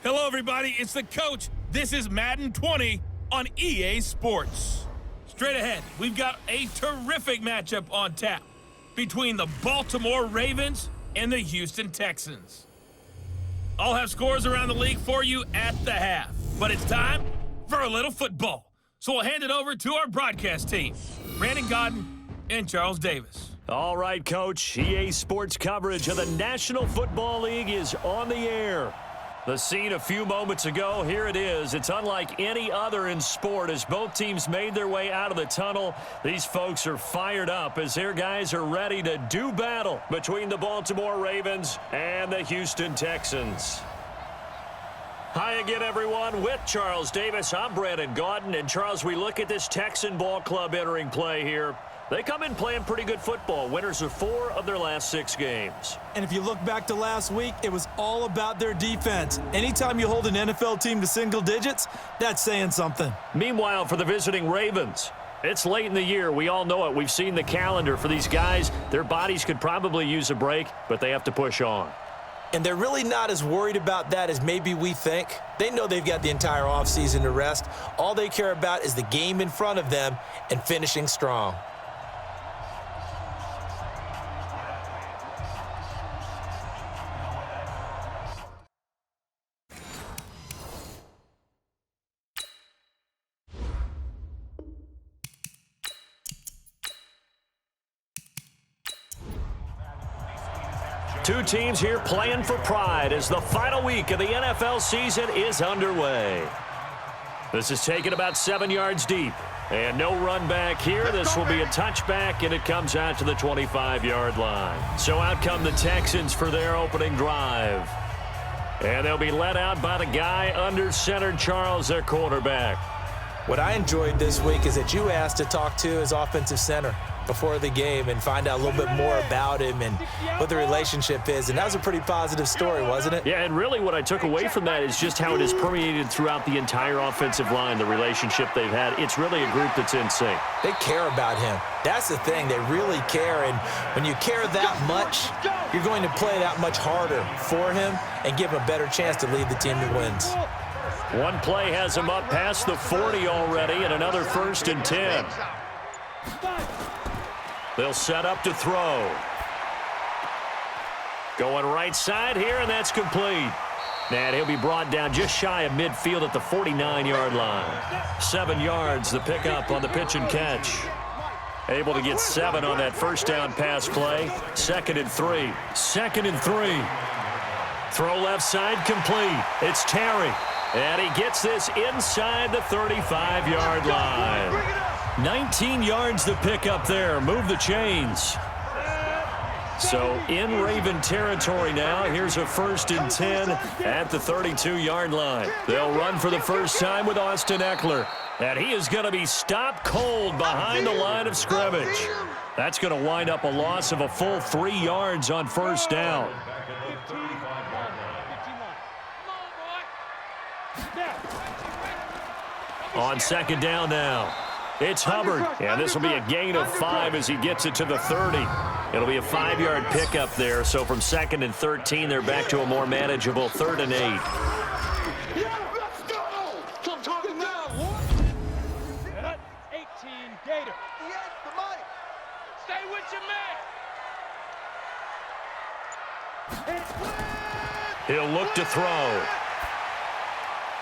Hello, everybody. It's the coach. This is Madden 20 on EA Sports. Straight ahead, we've got a terrific matchup on tap between the Baltimore Ravens and the Houston Texans. I'll have scores around the league for you at the half, but it's time for a little football. So we'll hand it over to our broadcast team, Brandon Godden and Charles Davis. All right, Coach. EA Sports coverage of the National Football League is on the air. The scene a few moments ago, here it is. It's unlike any other in sport as both teams made their way out of the tunnel. These folks are fired up as their guys are ready to do battle between the Baltimore Ravens and the Houston Texans. Hi again, everyone. With Charles Davis, I'm Brandon Godden. And, Charles, we look at this Texan ball club entering play here. They come in playing pretty good football. Winners of 4 of their last 6 games. And if you look back to last week, it was all about their defense. Anytime you hold an NFL team to single digits, that's saying something. Meanwhile, for the visiting Ravens, it's late in the year. We all know it. We've seen the calendar for these guys. Their bodies could probably use a break, but they have to push on. And they're really not as worried about that as maybe we think. They know they've got the entire offseason to rest. All they care about is the game in front of them and finishing strong. Two teams here playing for pride as the final week of the NFL season is underway. This is taken about 7 yards deep. And no run back here. This will be a touchback, and it comes out to the 25-yard line. So out come the Texans for their opening drive. And they'll be led out by the guy under center, Charles, their quarterback. What I enjoyed this week is that you asked to talk to his offensive center before the game and find out a little bit more about him and what the relationship is. And that was a pretty positive story, wasn't it? Yeah, and really what I took away from that is just how it has permeated throughout the entire offensive line, the relationship they've had. It's really a group that's in sync. They care about him. That's the thing. They really care. And when you care that much, you're going to play that much harder for him and give him a better chance to lead the team to wins. One play has him up past the 40 already, and another 1st and 10. They'll set up to throw. Going right side here, and that's complete. And he'll be brought down just shy of midfield at the 49-yard line. 7 yards, the pickup on the pitch and catch. Able to get 7 on that first down pass play. 2nd and 3. 2nd and 3. Throw left side complete. It's Terry. And he gets this inside the 35-yard line. 19 yards to pick up there. Move the chains. So in Raven territory now. Here's a 1st and 10 at the 32-yard line. They'll run for the first time with Austin Eckler. And he is going to be stopped cold behind the line of scrimmage. That's going to wind up a loss of a full 3 yards on first down. On 2nd down now. It's Hubbard, and this will be a gain of 5 as he gets it to the 30. It'll be a 5-yard pickup there, so from 2nd and 13, they're back to a more manageable 3rd and 8. Let's go! I'm talking now. 18 Gator. Stay with your man. He'll look to throw.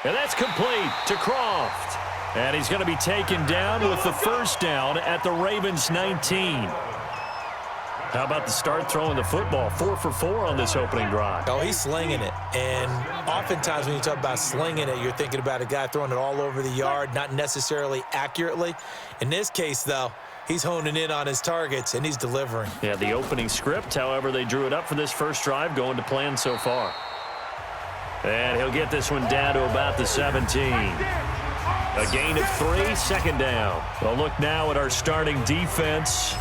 And that's complete to Croft. And he's going to be taken down with the first down at the Ravens 19. How about the start throwing the football? 4 for 4 on this opening drive. Oh, he's slinging it. And oftentimes when you talk about slinging it, you're thinking about a guy throwing it all over the yard, not necessarily accurately. In this case, though, he's honing in on his targets, and he's delivering. Yeah, the opening script, however, they drew it up for this first drive, going to plan so far. And he'll get this one down to about the 17. A gain of 3, 2nd down. Well, look now at our starting defense.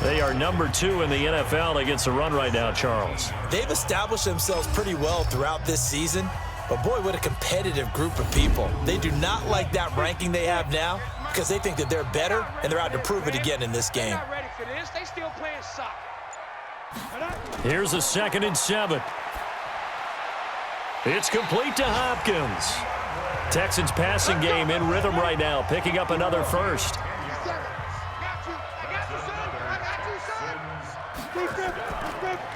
They are number 2 in the NFL against the run right now, Charles. They've established themselves pretty well throughout this season. But, boy, what a competitive group of people. They do not like that ranking they have now because they think that they're better, and they're out to prove it again in this game. Not ready for this. They still playing soccer. Here's a 2nd and 7. It's complete to Hopkins. Texans passing game in rhythm right now, picking up another first.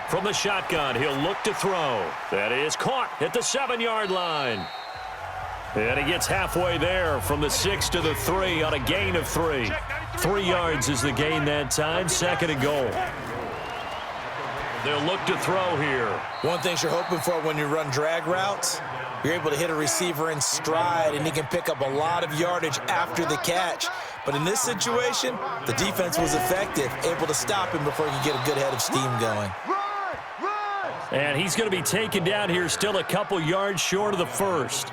From the shotgun, he'll look to throw. That is caught at the 7-yard line. And he gets halfway there from the 6 to the 3 on a gain of 3. 3 yards is the gain that time, 2nd and goal. They'll look to throw here. One thing you're hoping for when you run drag routes, you're able to hit a receiver in stride, and he can pick up a lot of yardage after the catch. But in this situation, the defense was effective, able to stop him before he could get a good head of steam going. And he's going to be taken down here, still a couple yards short of the first.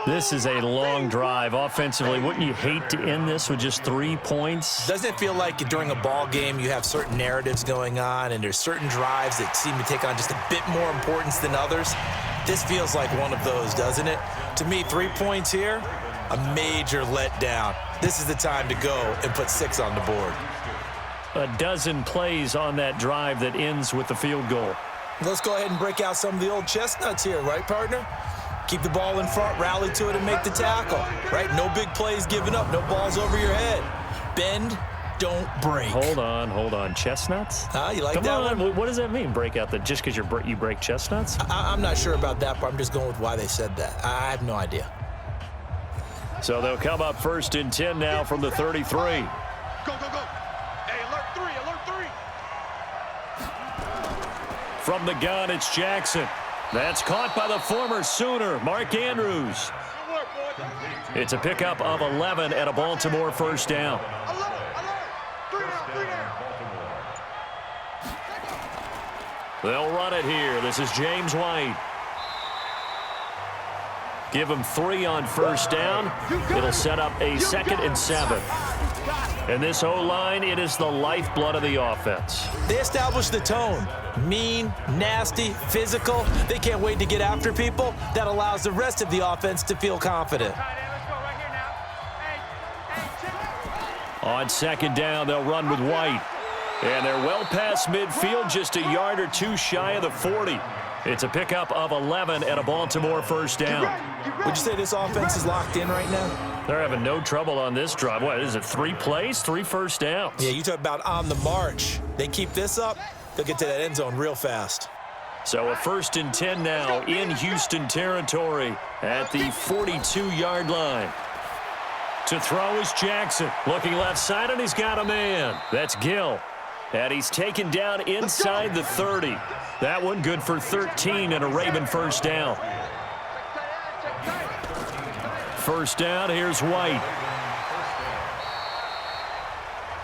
This is a long drive offensively. Wouldn't you hate to end this with just 3 points? Doesn't it feel like during a ball game you have certain narratives going on and there's certain drives that seem to take on just a bit more importance than others? This feels like one of those, doesn't it? To me, 3 points here, a major letdown. This is the time to go and put 6 on the board. A dozen plays on that drive that ends with the field goal. Let's go ahead and break out some of the old chestnuts here, right, partner? Keep the ball in front, rally to it, and make the tackle, right? No big plays given up, no balls over your head. Bend, don't break. Hold on. Chestnuts? You like Come that on. one? What does that mean, break out? Just because you break chestnuts? I'm not sure about that part. I'm just going with why they said that. I have no idea. So they'll come up 1st and 10 now from the 33. Go. Hey, alert 3. From the gun, it's Jackson. That's caught by the former Sooner, Mark Andrews. It's a pickup of 11 at a Baltimore 1st down. Alert. 3 down. They'll run it here. This is James White. Give him 3 on 1st down. It'll set up a 2nd and 7. And this O-line, it is the lifeblood of the offense. They established the tone. Mean, nasty, physical. They can't wait to get after people. That allows the rest of the offense to feel confident. On 2nd down, they'll run with White. And they're well past midfield, just a yard or 2 shy of the 40. It's a pickup of 11 at a Baltimore 1st down. Would you say this offense is locked in right now? They're having no trouble on this drive. What is it, 3 plays, 3 first downs? Yeah, you talk about on the march. They keep this up, they'll get to that end zone real fast. So a 1st and 10 now in Houston territory at the 42-yard line. To throw is Jackson. Looking left side, and he's got a man. That's Gill. And he's taken down inside the 30. That one good for 13 and a Raven 1st down. 1st down, here's White.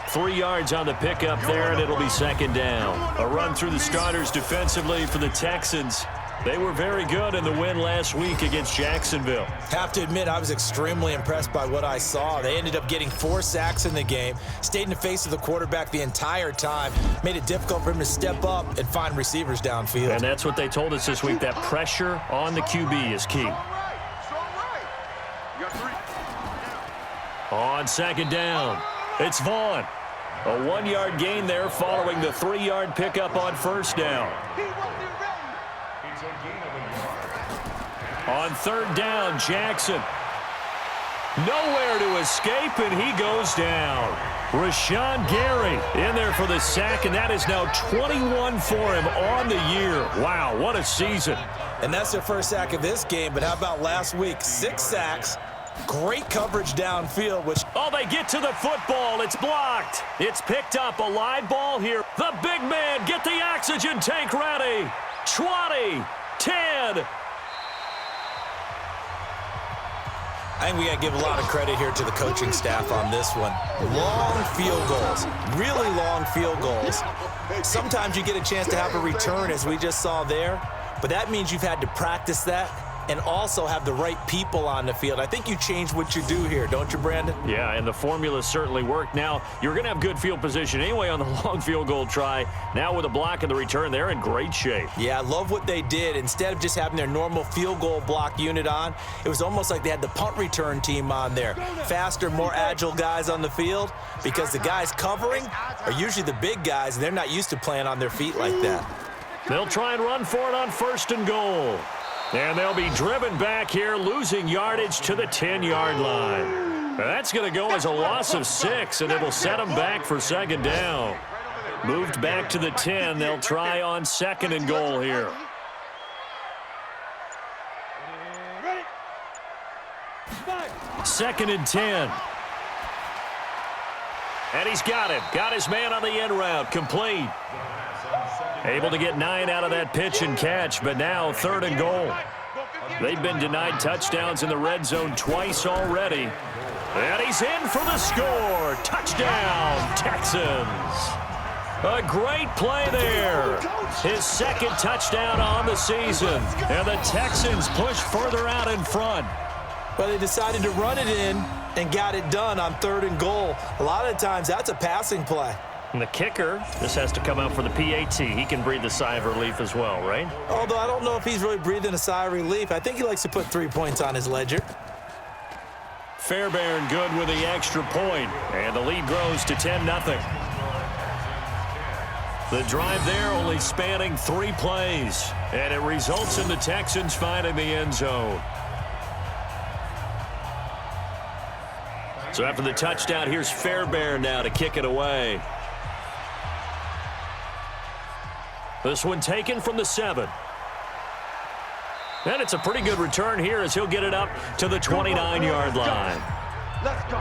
3 yards on the pickup there, and it'll be 2nd down. A run through the starters defensively for the Texans. They were very good in the win last week against Jacksonville. Have to admit, I was extremely impressed by what I saw. They ended up getting 4 sacks in the game, stayed in the face of the quarterback the entire time, made it difficult for him to step up and find receivers downfield. And that's what they told us this week, that pressure on the QB is key. On 2nd down, it's Vaughn. A 1-yard gain there following the 3-yard pickup on 1st down. On 3rd down, Jackson. Nowhere to escape, and he goes down. Rashawn Gary in there for the sack, and that is now 21 for him on the year. Wow, what a season. And that's their first sack of this game, but how about last week? 6 sacks, great coverage downfield, which... Oh, they get to the football. It's blocked. It's picked up. A live ball here. The big man, get the oxygen tank ready. 20, 10. I think we got to give a lot of credit here to the coaching staff on this one. Long field goals, really long field goals. Sometimes you get a chance to have a return, as we just saw there, but that means you've had to practice that and also have the right people on the field. I think you change what you do here, don't you, Brandon? Yeah, and the formula certainly worked. Now, you're going to have good field position anyway on the long field goal try. Now with a block and the return, they're in great shape. Yeah, I love what they did. Instead of just having their normal field goal block unit on, it was almost like they had the punt return team on there. Faster, more agile guys on the field, because the guys covering are usually the big guys, and they're not used to playing on their feet like that. They'll try and run for it on 1st and goal. And they'll be driven back here, losing yardage to the 10-yard line. That's going to go as a loss of 6, and it'll set them back for second down. Moved back to the 10. They'll try on 2nd and goal here. Second and 10. And he's got it. Got his man on the end route. Complete. Able to get 9 out of that pitch and catch, but now 3rd and goal. They've been denied touchdowns in the red zone twice already. And he's in for the score. Touchdown, Texans. A great play there. His 2nd touchdown on the season. And the Texans push further out in front. But they decided to run it in and got it done on 3rd and goal. A lot of times that's a passing play. And the kicker, this has to come out for the PAT. He can breathe a sigh of relief as well, right? Although I don't know if he's really breathing a sigh of relief. I think he likes to put 3 points on his ledger. Fairbairn good with the extra point. And the lead grows to 10-0. The drive there only spanning 3 plays. And it results in the Texans finding the end zone. So after the touchdown, here's Fairbairn now to kick it away. This one taken from the 7. And it's a pretty good return here as he'll get it up to the 29-yard line. Let's go.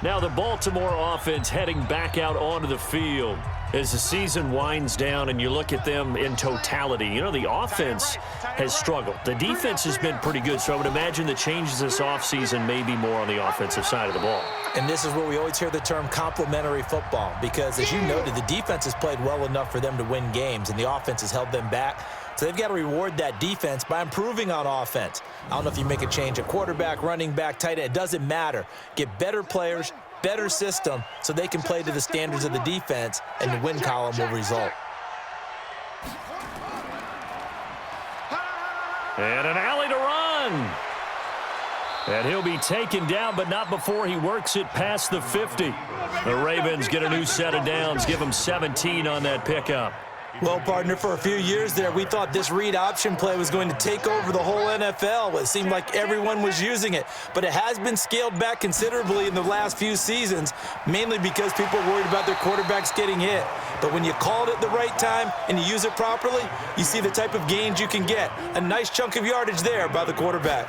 Now the Baltimore offense heading back out onto the field as the season winds down and you look at them in totality. You know, the offense has struggled. The defense has been pretty good, so I would imagine the changes this offseason may be more on the offensive side of the ball. And this is where we always hear the term complementary football because, as you noted, the defense has played well enough for them to win games, and the offense has held them back. So they've got to reward that defense by improving on offense. I don't know if you make a change at quarterback, running back, tight end. It doesn't matter. Get better players, better system, so they can play to the standards of the defense, and the win column will result. And an alley to run. And he'll be taken down, but not before he works it past the 50. The Ravens get a new set of downs, give them 17 on that pickup. Well, partner, for a few years there, we thought this read option play was going to take over the whole NFL. It seemed like everyone was using it, but it has been scaled back considerably in the last few seasons, mainly because people are worried about their quarterbacks getting hit. But when you call it at the right time and you use it properly, you see the type of gains you can get. A nice chunk of yardage there by the quarterback.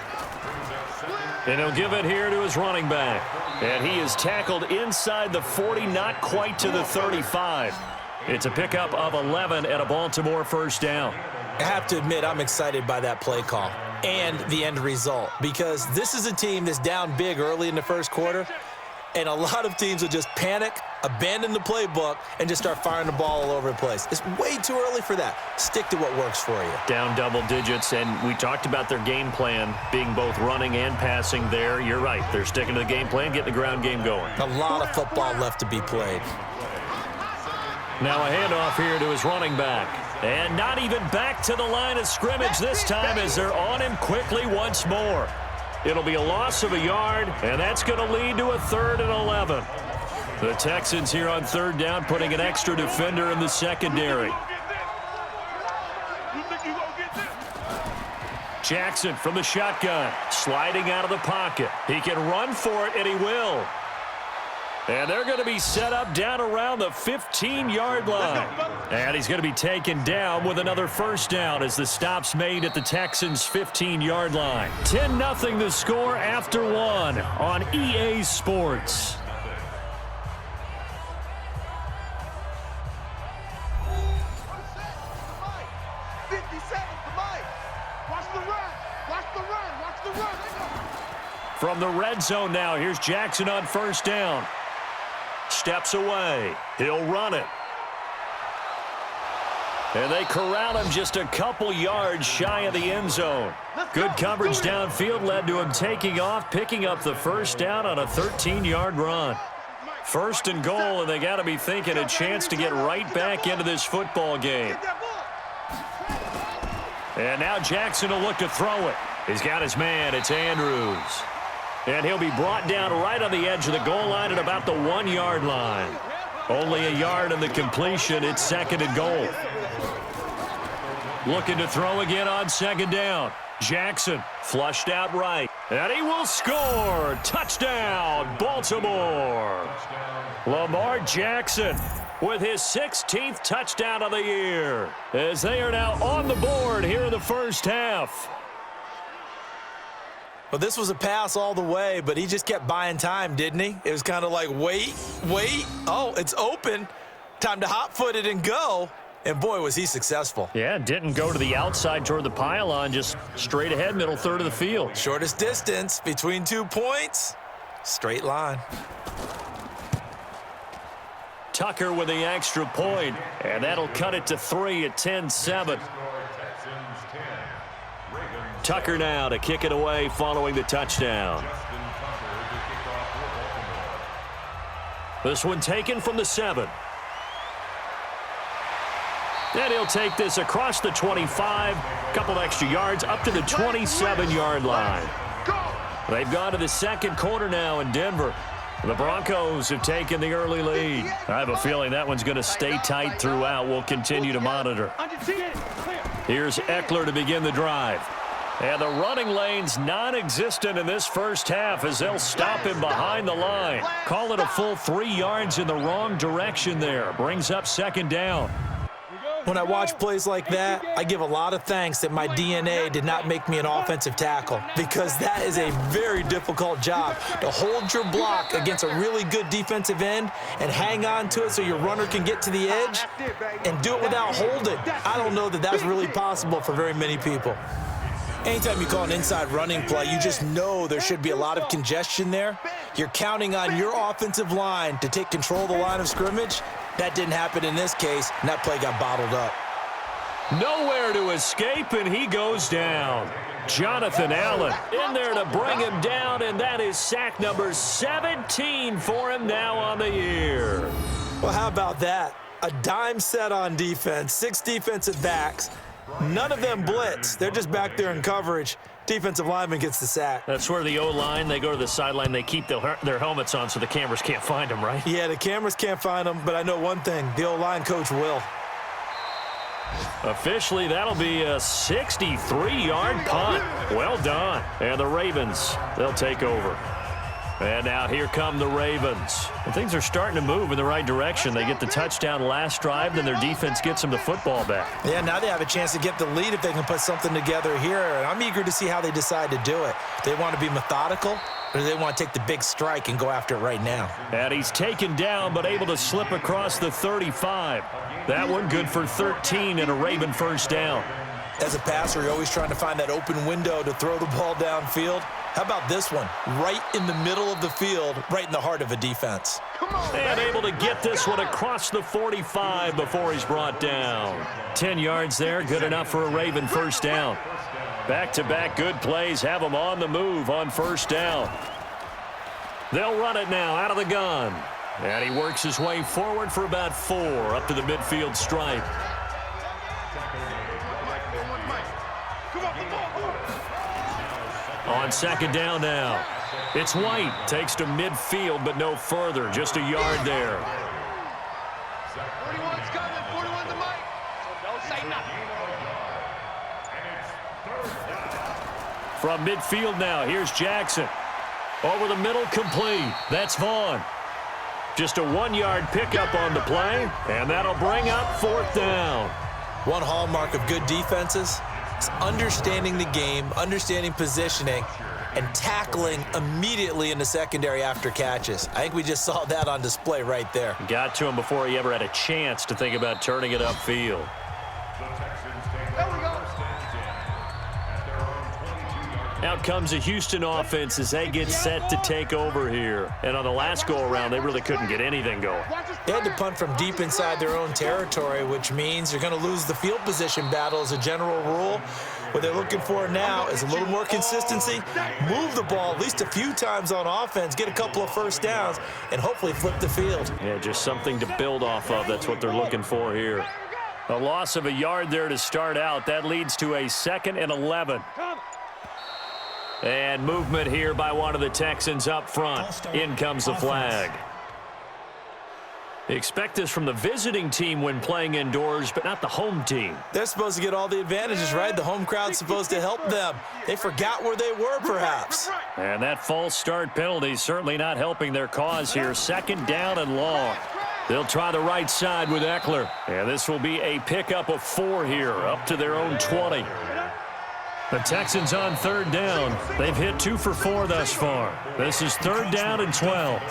And he'll give it here to his running back. And he is tackled inside the 40, not quite to the 35. It's a pickup of 11 and a Baltimore first down. I have to admit, I'm excited by that play call and the end result because this is a team that's down big early in the first quarter, and a lot of teams will just panic, abandon the playbook, and just start firing the ball all over the place. It's way too early for that. Stick to what works for you. Down double digits, and we talked about their game plan being both running and passing there. You're right. They're sticking to the game plan, getting the ground game going. A lot of football left to be played. Now a handoff here to his running back. And not even back to the line of scrimmage this time as they're on him quickly once more. It'll be a loss of a yard, and that's going to lead to a 3rd and 11. The Texans here on 3rd down, putting an extra defender in the secondary. Jackson from the shotgun, sliding out of the pocket. He can run for it, and he will. And they're going to be set up down around the 15-yard line. And he's going to be taken down with another first down as the stop's made at the Texans' 15-yard line. 10-0 the score after 1 on EA Sports. From the red zone now, here's Jackson on first down. Steps away. He'll run it. And they corral him just a couple yards shy of the end zone. Good coverage downfield led to him taking off, picking up the first down on a 13-yard run. 1st and goal, and they got to be thinking a chance to get right back into this football game. And now Jackson will look to throw it. He's got his man. It's Andrews. And he'll be brought down right on the edge of the goal line at about the 1-yard line. Only a yard in the completion. It's 2nd and goal. Looking to throw again on second down. Jackson flushed out right. And he will score. Touchdown, Baltimore. Lamar Jackson with his 16th touchdown of the year, as they are now on the board here in the first half. Well, this was a pass all the way, but he just kept buying time, didn't he? It was kind of like, wait. Oh, it's open. Time to hot-foot it and go. And, boy, was he successful. Yeah, didn't go to the outside toward the pylon, just straight ahead, middle third of the field. Shortest distance between 2 points. Straight line. Tucker with the extra point, and that'll cut it to 3 at 10-7. Tucker now to kick it away following the touchdown. This one taken from the 7. And he'll take this across the 25, couple extra yards up to the 27-yard line. They've gone to the second quarter now in Denver. The Broncos have taken the early lead. I have a feeling that one's going to stay tight throughout. We'll continue to monitor. Here's Eckler to begin the drive. And the running lane's non-existent in this first half as they'll stop him behind the line. Call it a full 3 yards in the wrong direction there. Brings up second down. When I watch plays like that, I give a lot of thanks that my DNA did not make me an offensive tackle, because that is a very difficult job, to hold your block against a really good defensive end and hang on to it so your runner can get to the edge and do it without holding. I don't know that that's really possible for very many people. Anytime you call an inside running play, you just know there should be a lot of congestion there. You're counting on your offensive line to take control of the line of scrimmage. That didn't happen in this case, and that play got bottled up. Nowhere to escape, and he goes down. Jonathan Allen in there to bring him down, and that is sack number 17 for him now on the year. Well, how about that? A dime set on defense, 6 defensive backs. None of them blitz. They're just back there in coverage. Defensive lineman gets the sack. That's where the O-line, they go to the sideline, they keep their helmets on so the cameras can't find them, right? Yeah, the cameras can't find them, but I know one thing. The O-line coach will. Officially, that'll be a 63-yard punt. Well done. And the Ravens, they'll take over. And now here come the Ravens. And things are starting to move in the right direction. They get the touchdown last drive, then their defense gets them the football back. Yeah, now they have a chance to get the lead if they can put something together here. And I'm eager to see how they decide to do it. They want to be methodical, or do they want to take the big strike and go after it right now? And he's taken down, but able to slip across the 35. That one good for 13 and a Raven first down. As a passer, you're always trying to find that open window to throw the ball downfield. How about this one? Right in the middle of the field, right in the heart of a defense. And able to get this one across the 45 before he's brought down. 10 yards there, good enough for a Raven first down. Back-to-back good plays have them on the move on first down. They'll run it now out of the gun. And he works his way forward for about 4 up to the midfield stripe. On second down now. It's White. Takes to midfield, but no further. Just a yard there. 41's coming. 41's the mic. Don't say nothing. From midfield now, here's Jackson. Over the middle, complete. That's Vaughn. Just a 1-yard pickup on the play, and that'll bring up 4th down. One hallmark of good defenses is understanding the game, understanding positioning, and tackling immediately in the secondary after catches. I think we just saw that on display right there. Got to him before he ever had a chance to think about turning it upfield. Out comes a Houston offense as they get set to take over here. And on the last go-around, they really couldn't get anything going. They had to punt from deep inside their own territory, which means you're going to lose the field position battle as a general rule. What they're looking for now is a little more consistency, move the ball at least a few times on offense, get a couple of first downs, and hopefully flip the field. Yeah, just something to build off of. That's what they're looking for here. A loss of a yard there to start out. That leads to a 2nd and 11. And movement here by one of the Texans up front. In comes the flag. Expect this from the visiting team when playing indoors, but not the home team. They're supposed to get all the advantages, right? The home crowd's supposed to help them. They forgot where they were, perhaps. And that false start penalty certainly not helping their cause here. Second down and long. They'll try the right side with Eckler. And this will be a pickup of 4 here, up to their own 20. The Texans on third down. They've hit 2 for 4 thus far. This is third down and 12.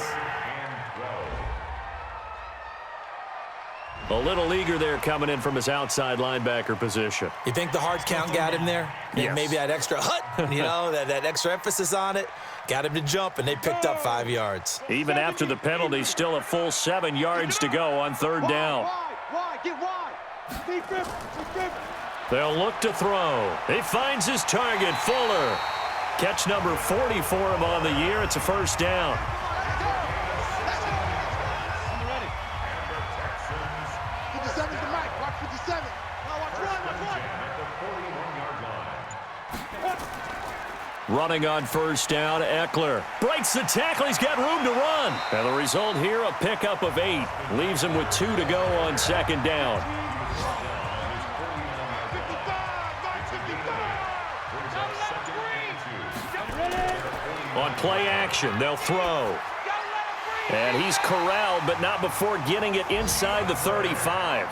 A little eager there coming in from his outside linebacker position. You think the hard count got him there? Yes. Maybe that extra that extra emphasis on it got him to jump, and they picked up 5 yards. Even after the penalty, still a full 7 yards to go on third down. Get wide. They'll look to throw. He finds his target, Fuller. Catch number 40 for him on the year. It's a first down. Running on first down, Eckler breaks the tackle. He's got room to run. And the result here, a pickup of 8. Leaves him with 2 to go on second down. On play action, they'll throw. And he's corralled, but not before getting it inside the 35.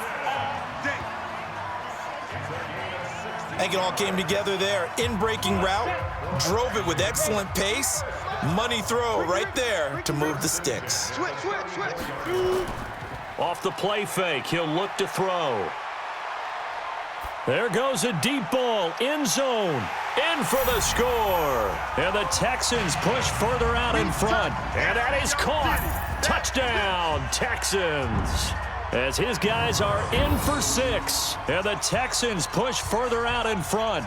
I think it all came together there. In-breaking route, drove it with excellent pace. Money throw right there to move the sticks. Off the play fake, he'll look to throw. There goes a deep ball, end zone, in for the score. And the Texans push further out in front. And that is caught. Touchdown, Texans. As his guys are in for 6. And the Texans push further out in front.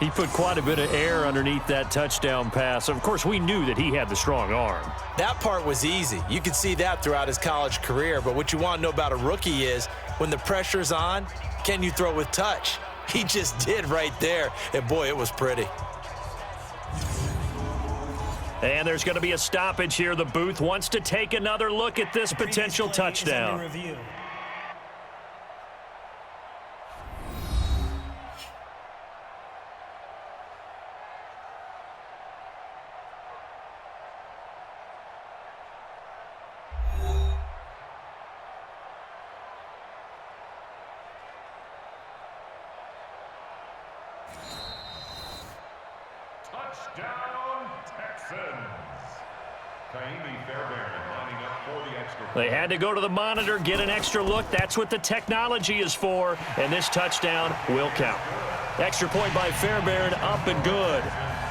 He put quite a bit of air underneath that touchdown pass. Of course, we knew that he had the strong arm. That part was easy. You could see that throughout his college career. But what you want to know about a rookie is when the pressure's on, can you throw with touch? He just did right there. And, boy, it was pretty. And there's going to be a stoppage here. The booth wants to take another look at this potential touchdown. Touchdown, Texans. They had to go to the monitor, get an extra look. That's what the technology is for. And this touchdown will count. Extra point by Fairbairn, up and good.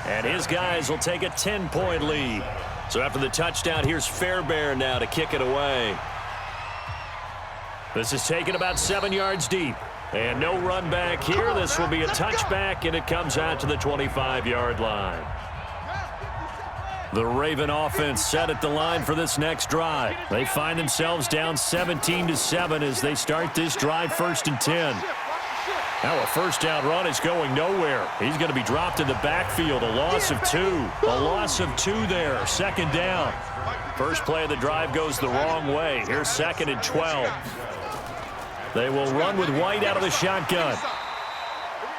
And his guys will take a 10-point lead. So after the touchdown, here's Fairbairn now to kick it away. This is taken about 7 yards deep. And no run back here. This will be a touchback, and it comes out to the 25-yard line. The Raven offense set at the line for this next drive. They find themselves down 17-7 as they start this drive, 1st and 10. Now a first down run is going nowhere. He's going to be dropped in the backfield. A loss of 2. A loss of 2 there. 2nd down. First play of the drive goes the wrong way. Here's 2nd and 12. They will run with White out of the shotgun.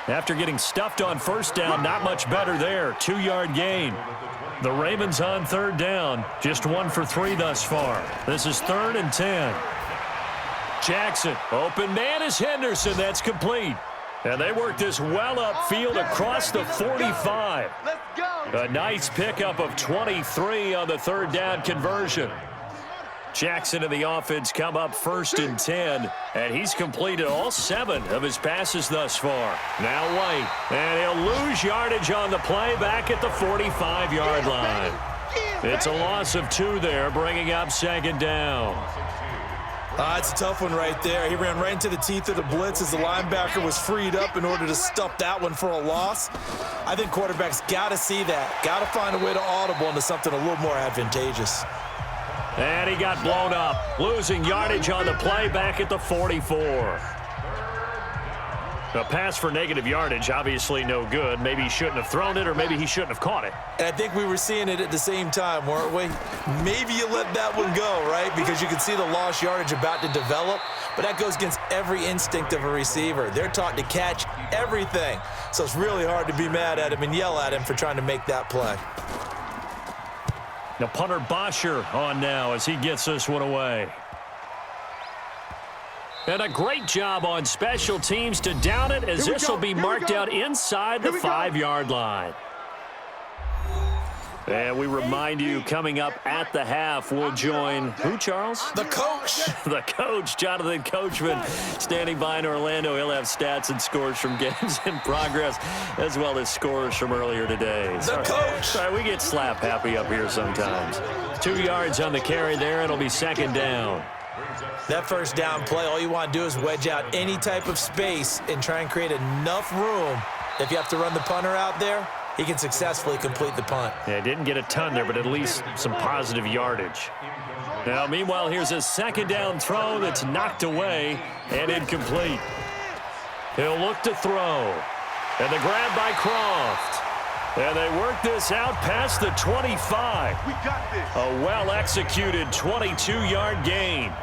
After getting stuffed on first down, not much better there. 2-yard gain. The Ravens on 3rd down. Just 1 for 3 thus far. This is 3rd and 10. Jackson, open man is Henderson. That's complete. And they work this well upfield across the 45. A nice pickup of 23 on the 3rd down conversion. Jackson and the offense come up 1st and 10, and he's completed all 7 of his passes thus far. Now White, and he'll lose yardage on the play back at the 45-yard line. It's a loss of 2 there, bringing up 2nd down. It's a tough one right there. He ran right into the teeth of the blitz as the linebacker was freed up in order to stuff that one for a loss. I think quarterbacks got to see that, got to find a way to audible into something a little more advantageous. And he got blown up, losing yardage on the play back at the 44. A pass for negative yardage, obviously no good. Maybe he shouldn't have thrown it, or maybe he shouldn't have caught it. And I think we were seeing it at the same time, weren't we? Maybe you let that one go, right? Because you can see the lost yardage about to develop, but that goes against every instinct of a receiver. They're taught to catch everything. So it's really hard to be mad at him and yell at him for trying to make that play. Now punter Bosher on now as he gets this one away. And a great job on special teams to down it, as this will be marked out inside the 5-yard line. And we remind you, coming up at the half, we'll join who, Charles? The coach. The coach, Jonathan Coachman, standing by in Orlando. He'll have stats and scores from games in progress, as well as scores from earlier today. The coach. Sorry, we get slap happy up here sometimes. 2 yards on the carry there. It'll be second down. That first down play, all you want to do is wedge out any type of space and try and create enough room. If you have to run the punter out there, he can successfully complete the punt. Yeah, didn't get a ton there, but at least some positive yardage. Now, meanwhile, here's a second down throw that's knocked away and incomplete. He'll look to throw. And the grab by Croft. And they work this out past the 25. We got this. A well-executed 22-yard gain.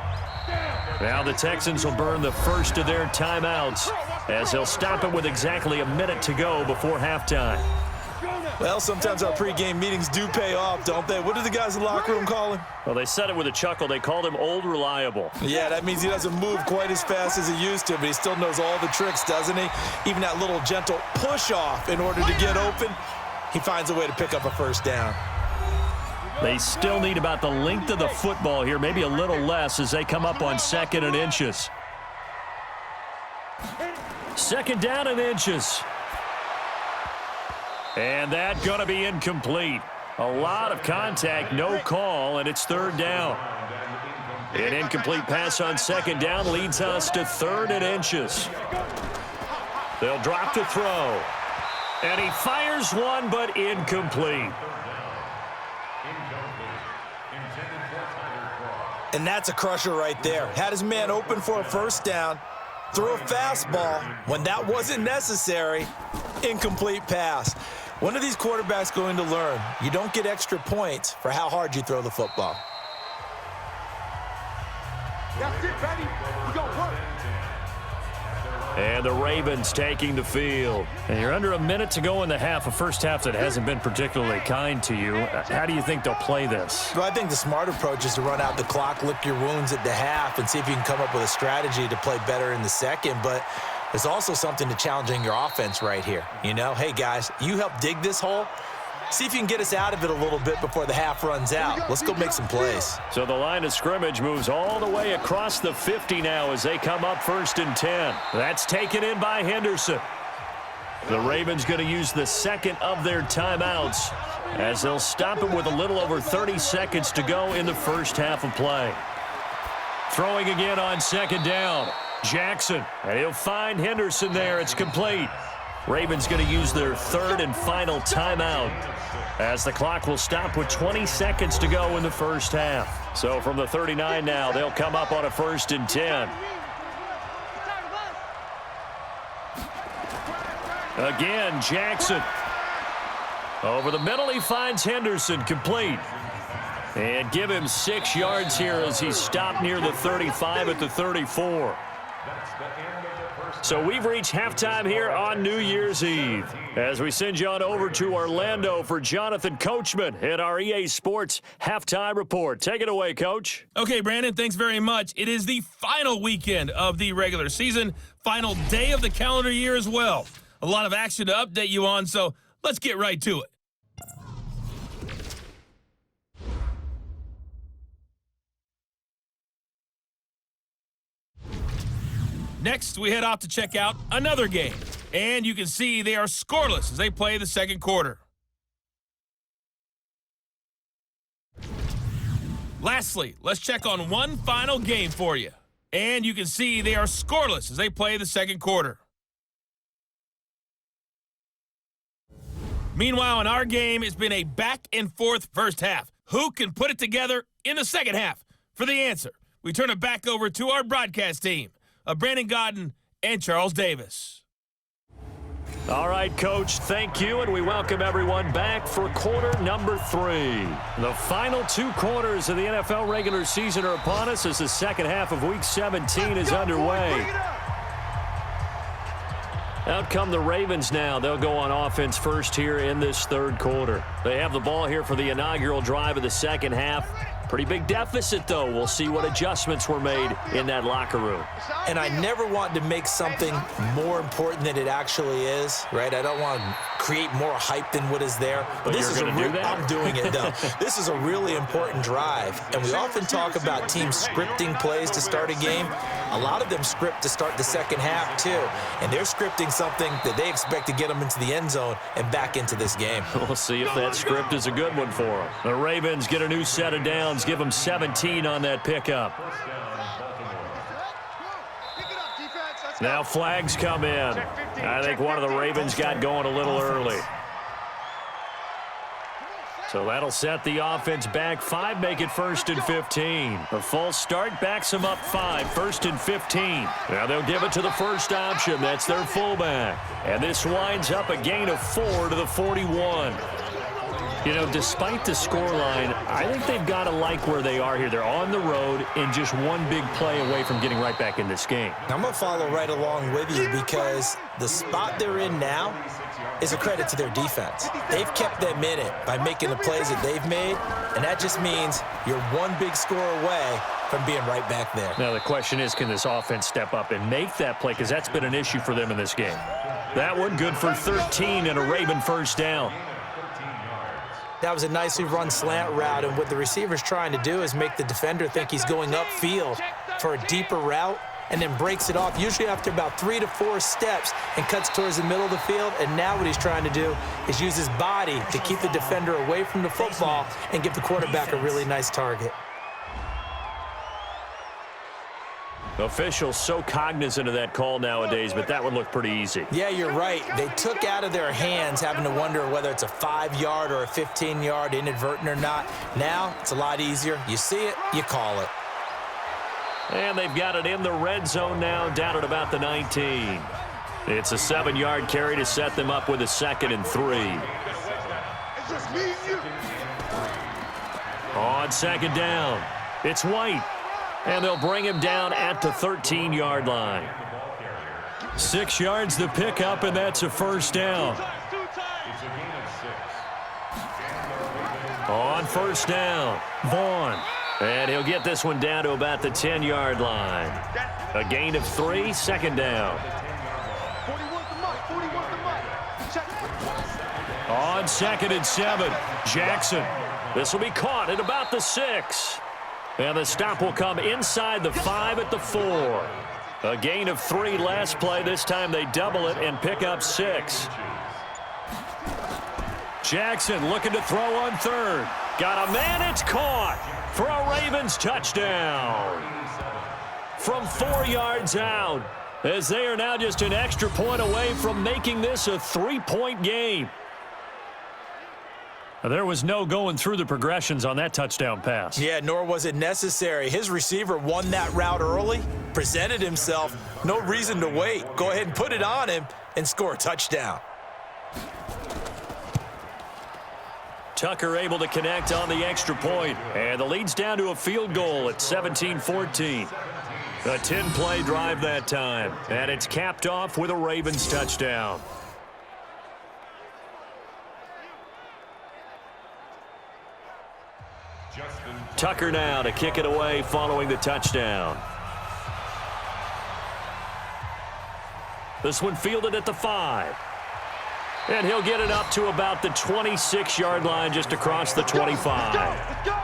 Now the Texans will burn the first of their timeouts as they'll stop it with exactly a minute to go before halftime. Well, sometimes our pregame meetings do pay off, don't they? What did the guys in the locker room call him? Well, they said it with a chuckle. They called him Old Reliable. Yeah, that means he doesn't move quite as fast as he used to, but he still knows all the tricks, doesn't he? Even that little gentle push-off in order to get open, he finds a way to pick up a first down. They still need about the length of the football here, maybe a little less as they come up on 2nd and inches. 2nd down and inches. And that going to be incomplete. A lot of contact, no call, and it's 3rd down. An incomplete pass on 2nd down leads us to 3rd and inches. They'll drop to throw. And he fires one, but incomplete. And that's a crusher right there. Had his man open for a first down, threw a fastball. When that wasn't necessary, incomplete pass. When are these quarterbacks going to learn? You don't get extra points for how hard you throw the football. That's it, baby. We gonna work. And the Ravens taking the field. And you're under a minute to go in the half, a first half that hasn't been particularly kind to you. How do you think they'll play this? Well, I think the smart approach is to run out the clock, lick your wounds at the half, and see if you can come up with a strategy to play better in the second. But there's also something to challenging your offense right here. You know, hey, guys, you help dig this hole. See if you can get us out of it a little bit before the half runs out. Let's go make some plays. So the line of scrimmage moves all the way across the 50 now as they come up 1st and 10. That's taken in by Henderson. The Ravens going to use the second of their timeouts as they'll stop it with a little over 30 seconds to go in the first half of play. Throwing again on 2nd down. Jackson, and he'll find Henderson there. It's complete. Ravens going to use their 3rd and final timeout as the clock will stop with 20 seconds to go in the first half. So from the 39 now, they'll come up on a 1st and 10. Again, Jackson. Over the middle, he finds Henderson, complete. And give him 6 yards here as he's stopped near the 35 at the 34. So we've reached halftime here on New Year's Eve as we send you on over to Orlando for Jonathan Coachman in our EA Sports Halftime Report. Take it away, Coach. Okay, Brandon, thanks very much. It is the final weekend of the regular season, final day of the calendar year as well. A lot of action to update you on, so let's get right to it. Next, we head off to check out another game. And you can see they are scoreless as they play the second quarter. Lastly, let's check on one final game for you. And you can see they are scoreless as they play the second quarter. Meanwhile, in our game, it's been a back-and-forth first half. Who can put it together in the second half? For the answer, we turn it back over to our broadcast team of Brandon Godden and Charles Davis. All right, Coach, thank you, and we welcome everyone back for quarter number 3. The final 2 quarters of the NFL regular season are upon us as the second half of Week 17 is underway. Out come the Ravens now. They'll go on offense first here in this third quarter. They have the ball here for the inaugural drive of the second half. Pretty big deficit, though. We'll see what adjustments were made in that locker room. And I never want to make something more important than it actually is, right? I don't want to create more hype than what is there. But this is you're going to do that? I'm doing it, though. This is a really important drive. And we often talk about teams scripting plays to start a game. A lot of them script to start the second half, too. And they're scripting something that they expect to get them into the end zone and back into this game. We'll see if that script is a good one for them. The Ravens get a new set of downs, give them 17 on that pickup. Now flags come in. I think one of the Ravens got going a little early. So that'll set the offense back 5, make it 1st and 15. A false start backs them up 5, 1st and 15. Now they'll give it to the first option. That's their fullback. And this winds up a gain of 4 to the 41. You know, despite the scoreline, I think they've got to like where they are here. They're on the road and just one big play away from getting right back in this game. I'm going to follow right along with you because the spot they're in now is a credit to their defense. They've kept them in it by making the plays that they've made, and that just means you're one big score away from being right back there. Now the question is, can this offense step up and make that play? Because that's been an issue for them in this game. That one good for 13 and a Raven first down. That was a nicely run slant route, and what the receiver's trying to do is make the defender think he's going upfield for a deeper route and then breaks it off, usually after about 3 to 4 steps, and cuts towards the middle of the field. And now what he's trying to do is use his body to keep the defender away from the football and give the quarterback a really nice target. Officials so cognizant of that call nowadays, but that one looked pretty easy. Yeah, you're right. They took out of their hands having to wonder whether it's a 5-yard or a 15-yard inadvertent or not. Now it's a lot easier. You see it, you call it. And they've got it in the red zone now, down at about the 19. It's a 7-yard carry to set them up with a 2nd and 3. It's just me and you. On 2nd down, it's White. And they'll bring him down at the 13-yard line. 6 yards to pick up, and that's a first down. On first down, Vaughn. And he'll get this one down to about the 10-yard line. A gain of 3, 2nd down. 41 the mark, 41 the mark. Check. On 2nd and 7, Jackson. This will be caught at about the 6. And the stop will come inside the 5 at the 4. A gain of 3 last play. This time they double it and pick up 6. Jackson looking to throw on 3rd. Got a man, it's caught for a Ravens touchdown. From 4 yards out, as they are now just an extra point away from making this a 3-point game. There was no going through the progressions on that touchdown pass. Yeah, nor was it necessary. His receiver won that route early, presented himself. No reason to wait. Go ahead and put it on him and score a touchdown. Tucker able to connect on the extra point, and the lead's down to a field goal at 17-14. A 10-play drive that time, and it's capped off with a Ravens touchdown. Tucker now to kick it away following the touchdown. This one fielded at the 5. And he'll get it up to about the 26-yard line just across the 25. Let's go.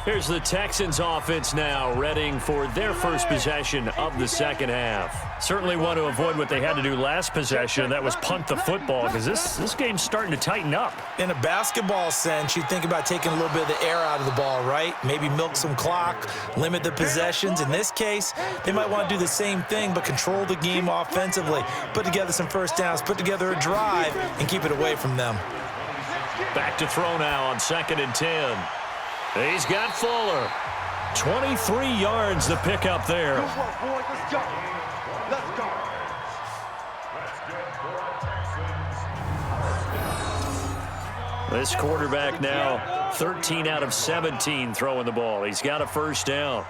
Here's the Texans offense now, readying for their first possession of the second half. Certainly want to avoid what they had to do last possession. That was punt the football, because this game's starting to tighten up. In a basketball sense, you think about taking a little bit of the air out of the ball, right? Maybe milk some clock, limit the possessions. In this case, they might want to do the same thing, but control the game offensively. Put together some first downs, put together a drive, and keep it away from them. Back to throw now on 2nd and 10. He's got Fuller. 23 yards to pick up there. Good work, boys. Let's go. Let's go. This quarterback now 13 out of 17 throwing the ball. He's got a first down.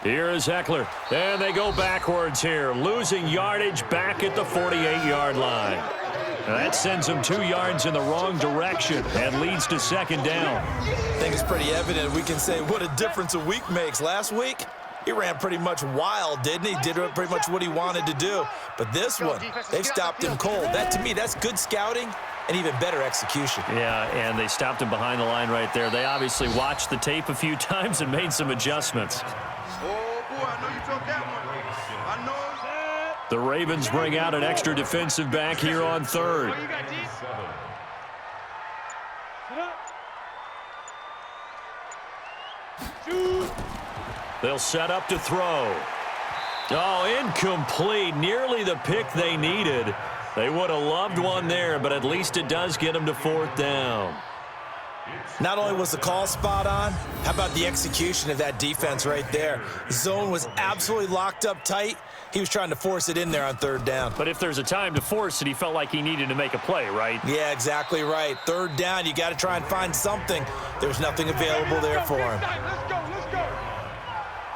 Here is Eckler. And they go backwards here, losing yardage back at the 48-yard line. That sends them 2 yards in the wrong direction and leads to second down. I think it's pretty evident. We can say what a difference a week makes. Last week, he ran pretty much wild, didn't he? Did pretty much what he wanted to do. But this one, they've stopped him cold. That, to me, that's good scouting and even better execution. Yeah, and they stopped him behind the line right there. They obviously watched the tape a few times and made some adjustments. Oh, boy, I know you took that one. I know. The Ravens bring out an extra defensive back here on third. They'll set up to throw. Oh, incomplete. Nearly the pick they needed. They would have loved one there, but at least it does get them to fourth down. Not only was the call spot on, how about the execution of that defense right there? Zone was absolutely locked up tight. He was trying to force it in there on third down. But if there's a time to force it, he felt like he needed to make a play, right? Yeah, exactly right. Third down, you got to try and find something. There's nothing available there for him. Let's go, let's go.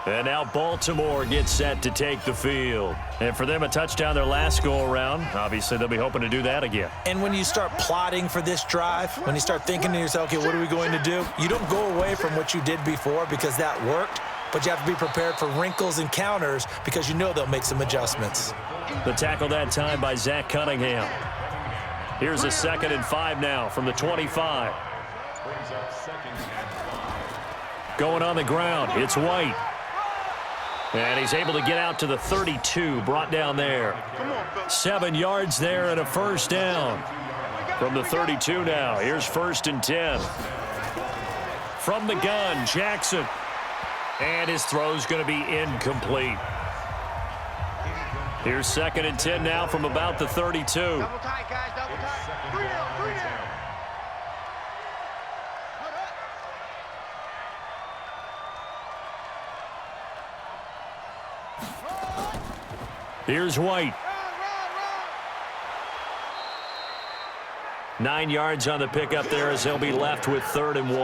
And now Baltimore gets set to take the field. And for them, a touchdown their last go-around. Obviously, they'll be hoping to do that again. And when you start plotting for this drive, when you start thinking to yourself, okay, what are we going to do? You don't go away from what you did before because that worked, but you have to be prepared for wrinkles and counters because you know they'll make some adjustments. The tackle that time by Zach Cunningham. Here's a 2nd and 5 now from the 25. Going on the ground, it's White. And he's able to get out to the 32, brought down there. 7 yards there and a first down. From the 32 now, here's 1st and 10. From the gun, Jackson. And his throw's going to be incomplete. Here's 2nd and 10 now from about the 32. Double tight, guys, double tight. 3 down, 3 down. Here's White. 9 yards on the pickup there as they'll be left with 3rd and 1.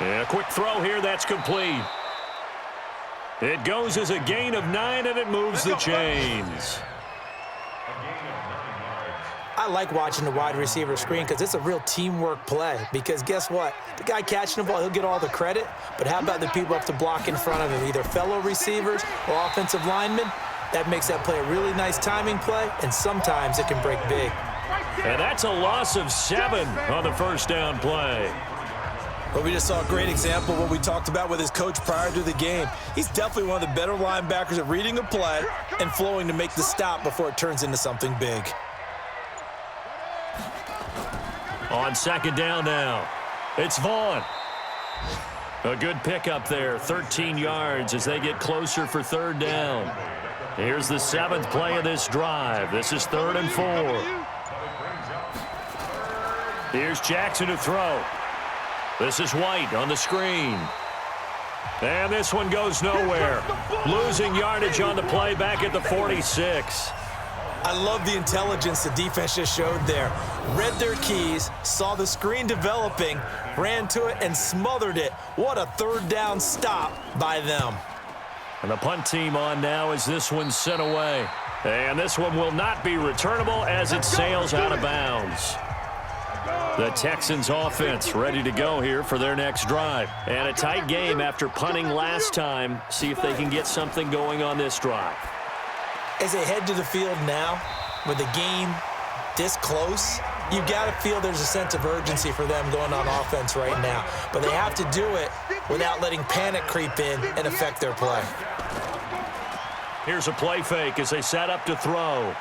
And a quick throw here, that's complete. It goes as a gain of 9, and it moves the chains. I like watching the wide receiver screen because it's a real teamwork play. Because guess what? The guy catching the ball, he'll get all the credit. But how about the people up to block in front of him, either fellow receivers or offensive linemen? That makes that play a really nice timing play, and sometimes it can break big. And that's a loss of 7 on the first down play. Well, we just saw a great example of what we talked about with his coach prior to the game. He's definitely one of the better linebackers at reading a play and flowing to make the stop before it turns into something big. On 2nd down now, it's Vaughn. A good pickup there, 13 yards as they get closer for 3rd down. Here's the 7th play of this drive. This is 3rd and 4. Here's Jackson to throw. This is White on the screen. And this one goes nowhere. Losing yardage on the play back at the 46. I love the intelligence the defense just showed there. Read their keys, saw the screen developing, ran to it, and smothered it. What a 3rd down stop by them. And the punt team on now as this one's sent away. And this one will not be returnable as it sails out of bounds. The Texans offense ready to go here for their next drive. And a tight game after punting last time. See if they can get something going on this drive. As they head to the field now, with the game this close, you got to feel there's a sense of urgency for them going on offense right now. But they have to do it without letting panic creep in and affect their play. Here's a play fake as they set up to throw.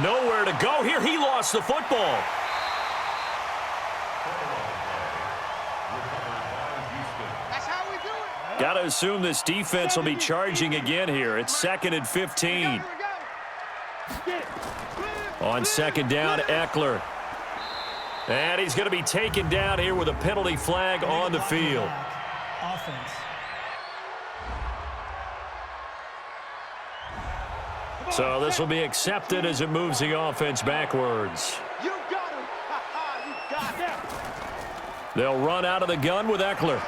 Nowhere to go here. He lost the football. That's how we do it. Got to assume this defense will be charging again here. It's 2nd and 15. On 2nd down, Eckler. And he's going to be taken down here with a penalty flag on the field. Offense. So this will be accepted as it moves the offense backwards. You got him. You got him. They'll run out of the gun with Eckler.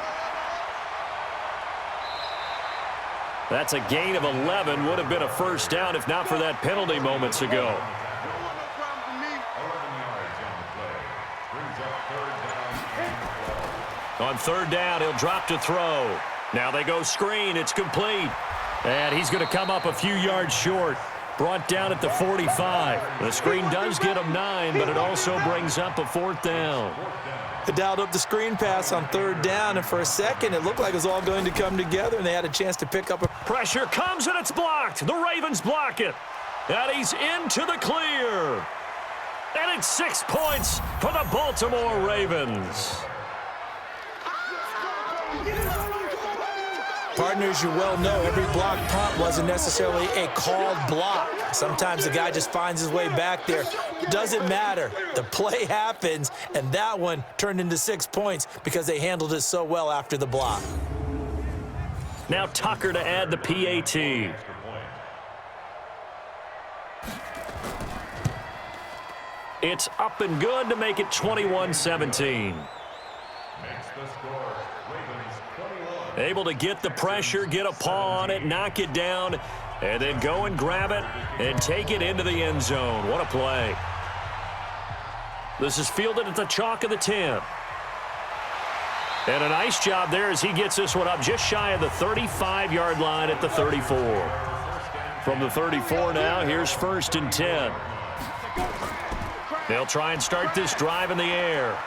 That's a gain of 11. Would have been a first down if not for that penalty moments ago. On third down, he'll drop to throw. Now they go screen. It's complete. And he's going to come up a few yards short. Brought down at the 45. The screen does get him 9, but it also brings up a 4th down. They dialed up the screen pass on third down, and for a second, it looked like it was all going to come together, and they had a chance to pick up a... Pressure comes, and it's blocked. The Ravens block it. And he's into the clear. And it's 6 points for the Baltimore Ravens. Partners, you well know every block punt wasn't necessarily a called block. Sometimes the guy just finds his way back there. Doesn't matter. The play happens, and that one turned into 6 points because they handled it so well after the block. Now Tucker to add the PAT. It's up and good to make it 21-17. Able to get the pressure, get a paw on it, knock it down, and then go and grab it and take it into the end zone. What a play. This is fielded at the chalk of the 10. And a nice job there as he gets this one up just shy of the 35-yard line at the 34. From the 34 now, here's 1st and 10. They'll try and start this drive in the air.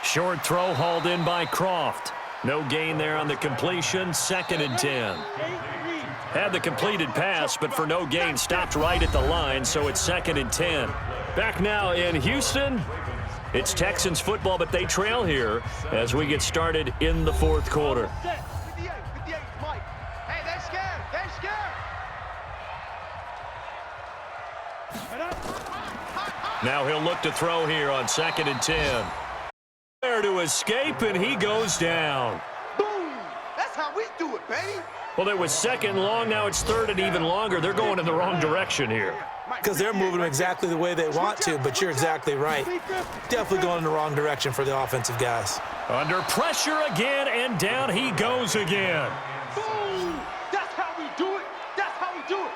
Short throw hauled in by Croft. No gain there on the completion. 2nd and 10. Had the completed pass, but for no gain, stopped right at the line, so it's 2nd and 10. Back now in Houston. It's Texans football, but they trail here as we get started in the 4th quarter. 58, Mike. Hey, they're scared. They're scared. Now he'll look to throw here on 2nd and 10. There to escape, and he goes down. Boom. That's how we do it, baby. Well, it was 2nd long. Now it's 3rd and even longer. They're going in the wrong direction here. Because they're moving them exactly the way they want to, but you're exactly right. Definitely going in the wrong direction for the offensive guys. Under pressure again, and down he goes again. Boom. That's how we do it. That's how we do it.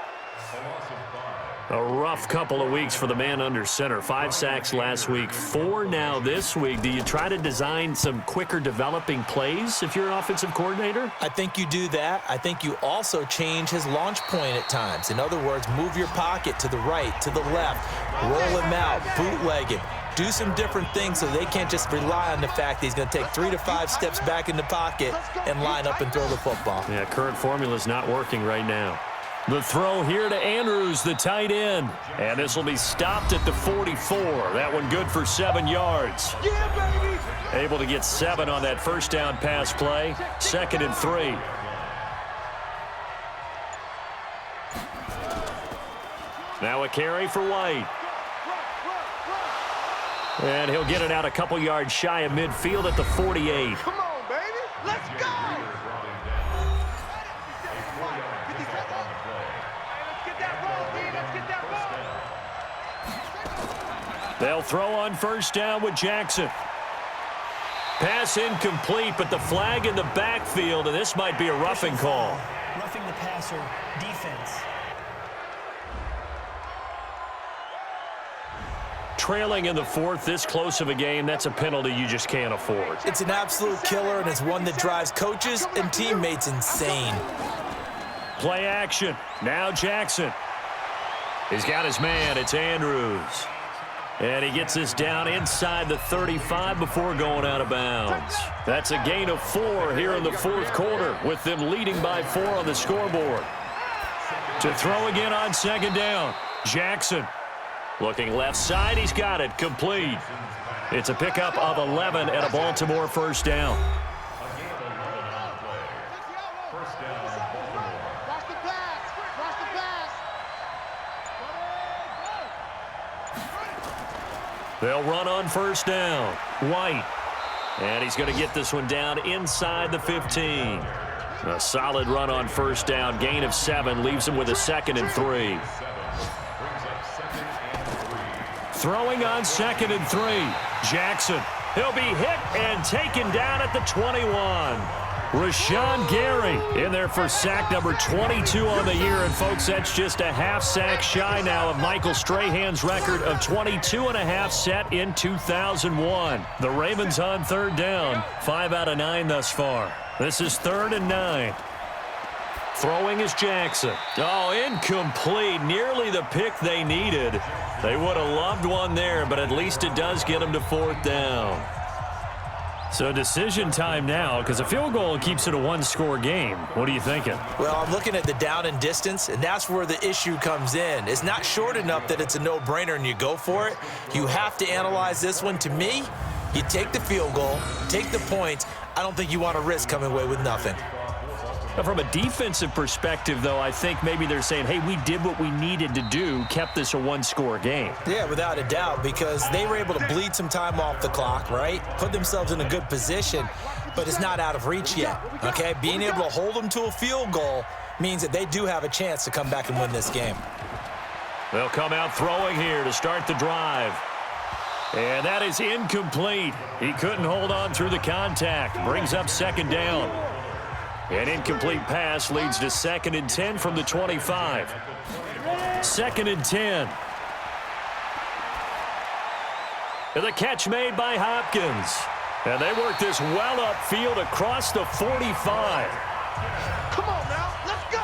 A rough couple of weeks for the man under center. 5 sacks last week, 4 now this week. Do you try to design some quicker developing plays if you're an offensive coordinator? I think you do that. I think you also change his launch point at times. In other words, move your pocket to the right, to the left, roll him out, bootleg him. Do some different things so they can't just rely on the fact that he's going to take 3 to 5 steps back in the pocket and line up and throw the football. Yeah, current formula's not working right now. The throw here to Andrews, the tight end. And this will be stopped at the 44. That one good for 7 yards. Yeah, baby. Able to get 7 on that first down pass play. 2nd and 3. Now a carry for White. And he'll get it out a couple yards shy of midfield at the 48. Come on, baby. Let's go. They'll throw on first down with Jackson. Pass incomplete, but the flag in the backfield, and this might be a roughing call. Roughing the passer, defense. Trailing in the 4th, this close of a game, that's a penalty you just can't afford. It's an absolute killer, and it's one that drives coaches and teammates insane. Play action. Now Jackson. He's got his man. It's Andrews. And he gets this down inside the 35 before going out of bounds. That's a gain of 4 here in the 4th quarter, with them leading by 4 on the scoreboard. To throw again on 2nd down. Jackson. Looking left side. He's got it. Complete. It's a pickup of 11 and a Baltimore first down. They'll run on first down. White. And he's going to get this one down inside the 15. A solid run on first down. Gain of 7 leaves him with a 2nd and 3. Throwing on 2nd and 3. Jackson. He'll be hit and taken down at the 21. Rashawn Gary in there for sack number 22 on the year. And, folks, that's just a half sack shy now of Michael Strahan's record of 22.5 set in 2001. The Ravens on third down, 5 out of 9 thus far. This is 3rd and 9. Throwing is Jackson. Oh, incomplete. Nearly the pick they needed. They would have loved one there, but at least it does get them to 4th down. So decision time now, because a field goal keeps it a one-score game. What are you thinking? Well, I'm looking at the down and distance, and that's where the issue comes in. It's not short enough that it's a no-brainer and you go for it. You have to analyze this one. To me, you take the field goal, take the points. I don't think you want to risk coming away with nothing. Now, from a defensive perspective, though, I think maybe they're saying, hey, we did what we needed to do, kept this a one-score game. Yeah, without a doubt, because they were able to bleed some time off the clock, right? Put themselves in a good position, but it's not out of reach yet, okay? Being able to hold them to a field goal means that they do have a chance to come back and win this game. They'll come out throwing here to start the drive. And that is incomplete. He couldn't hold on through the contact. Brings up 2nd down. An incomplete pass leads to 2nd and 10 from the 25. 2nd and 10. And the catch made by Hopkins. And they work this well upfield across the 45. Come on now, let's go.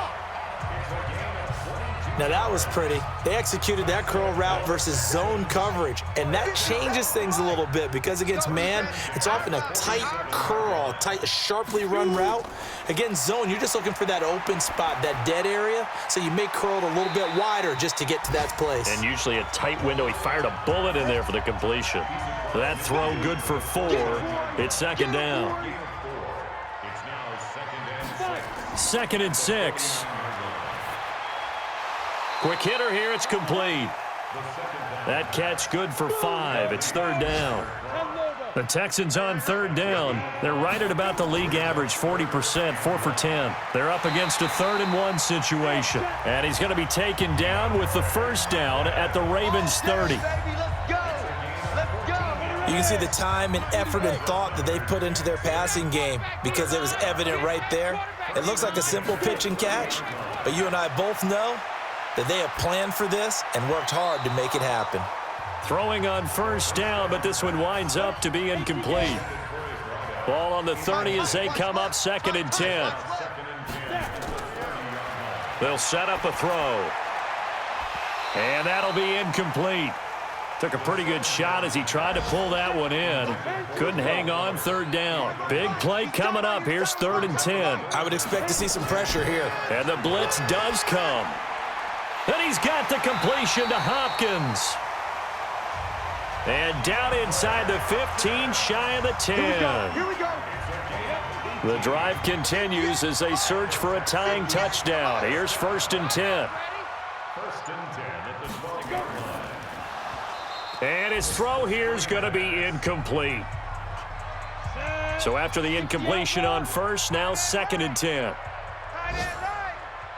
Now, that was pretty. They executed that curl route versus zone coverage, and that changes things a little bit because against man, it's often a tight curl, a sharply run route. Against zone, you're just looking for that open spot, that dead area, so you may curl it a little bit wider just to get to that place. And usually a tight window. He fired a bullet in there for the completion. That throw good for 4. It's 2nd down. 2nd and 6. Quick hitter here, it's complete. That catch good for 5. It's 3rd down. The Texans on 3rd down. They're right at about the league average, 40%, 4 for 10. They're up against a 3rd and 1 situation. And he's going to be taken down with the 1st down at the Ravens 30. You can see the time and effort and thought that they put into their passing game because it was evident right there. It looks like a simple pitch and catch, but you and I both know that they have planned for this and worked hard to make it happen. Throwing on 1st down, but this one winds up to be incomplete. Ball on the 30 as they come up 2nd and 10. They'll set up a throw. And that'll be incomplete. Took a pretty good shot as he tried to pull that one in. Couldn't hang on 3rd down. Big play coming up. Here's 3rd and 10. I would expect to see some pressure here. And the blitz does come. And he's got the completion to Hopkins. And down inside the 15, shy of the 10. Here we go. The drive continues as they search for a tying touchdown. Here's 1st and 10. And his throw here is going to be incomplete. So after the incompletion on 1st, now 2nd and 10.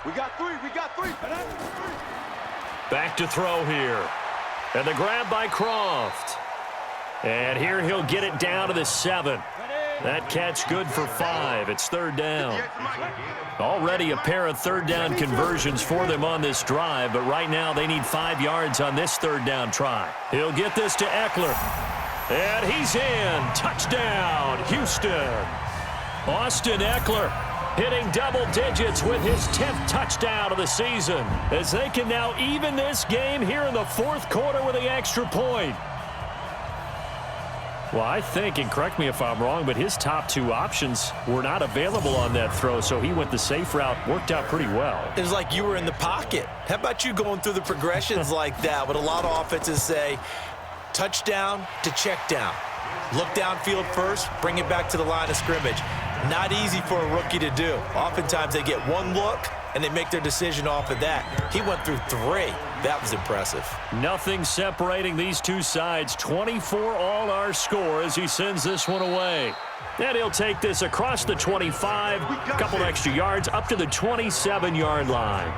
We got 3. Back to throw here. And the grab by Croft. And here he'll get it down to the 7. That catch good for 5. It's 3rd down. Already a pair of 3rd down conversions for them on this drive, but right now they need 5 yards on this 3rd down try. He'll get this to Eckler. And he's in. Touchdown, Houston. Austin Eckler hitting double digits with his 10th touchdown of the season as they can now even this game here in the 4th quarter with the extra point. Well, I think, and correct me if I'm wrong, but his top 2 options were not available on that throw, so he went the safe route. Worked out pretty well. It was like you were in the pocket. How about you going through the progressions like that? What a lot of offenses say, touchdown to check down. Look downfield first, bring it back to the line of scrimmage. Not easy for a rookie to do. Oftentimes they get one look and they make their decision off of that. He went through 3. That was impressive. Nothing separating these two sides. 24 all our score as he sends this one away. And he'll take this across the 25, a couple extra yards, up to the 27-yard line.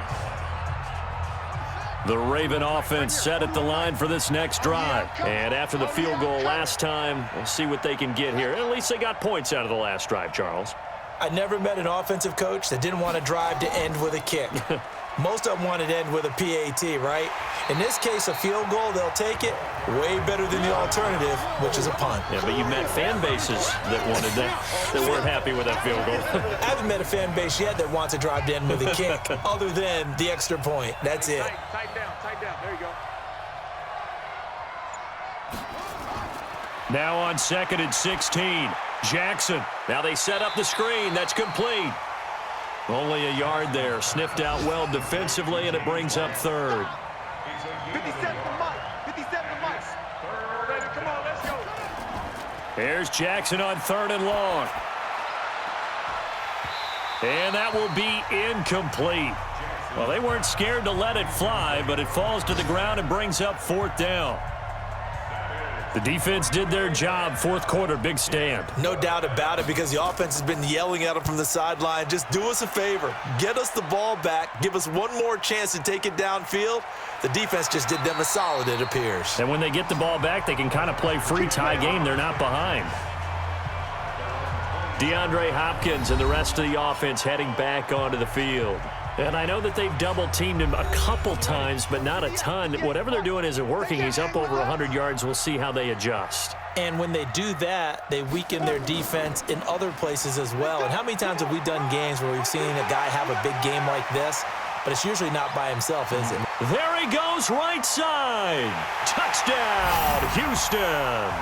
The Raven offense set at the line for this next drive. And after the field goal last time, we'll see what they can get here. At least they got points out of the last drive, Charles. I never met an offensive coach that didn't want to drive to end with a kick. Most of them wanted to end with a PAT, right? In this case, a field goal, they'll take it. Way better than the alternative, which is a punt. Yeah, but you met fan bases that wanted that weren't happy with that field goal. I haven't met a fan base yet that wants to drive to end with a kick, other than the extra point. That's it. Tight down. There you go. Now on 2nd and 16, Jackson. Now they set up the screen. That's complete. Only a yard there. Sniffed out well defensively, and it brings up 3rd. 57 to Mike. 57 to Mike. Come on, let's go. Here's Jackson on 3rd and long. And that will be incomplete. Well, they weren't scared to let it fly, but it falls to the ground and brings up 4th down. The defense did their job. 4th quarter, big stand. No doubt about it, because the offense has been yelling at them from the sideline. Just do us a favor. Get us the ball back. Give us one more chance to take it downfield. The defense just did them a solid, it appears. And when they get the ball back, they can kind of play free tie game. They're not behind. DeAndre Hopkins and the rest of the offense heading back onto the field. And I know that they've double-teamed him a couple times, but not a ton. Whatever they're doing isn't working. He's up over 100 yards. We'll see how they adjust. And when they do that, they weaken their defense in other places as well. And how many times have we done games where we've seen a guy have a big game like this? But it's usually not by himself, is it? There he goes, right side. Touchdown, Houston.